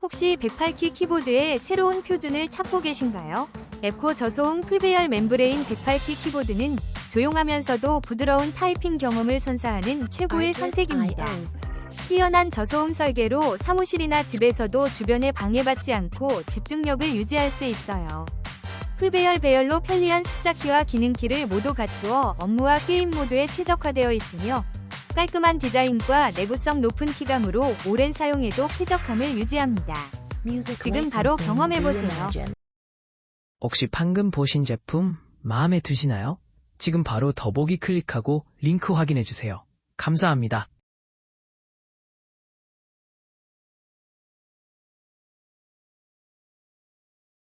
혹시 108키 키보드의 새로운 표준을 찾고 계신가요? 에코 저소음 풀배열 멤브레인 108키 키보드는 조용하면서도 부드러운 타이핑 경험을 선사하는 최고의 선택입니다. 뛰어난 저소음 설계로 사무실이나 집에서도 주변에 방해받지 않고 집중력을 유지할 수 있어요. 풀배열 배열로 편리한 숫자키와 기능키를 모두 갖추어 업무와 게임 모두에 최적화되어 있으며 깔끔한 디자인과 내구성 높은 키감으로 오랜 사용에도 쾌적함을 유지합니다. 지금 바로 경험해보세요. 혹시 방금 보신 제품 마음에 드시나요? 지금 바로 더보기 클릭하고 링크 확인해주세요. 감사합니다.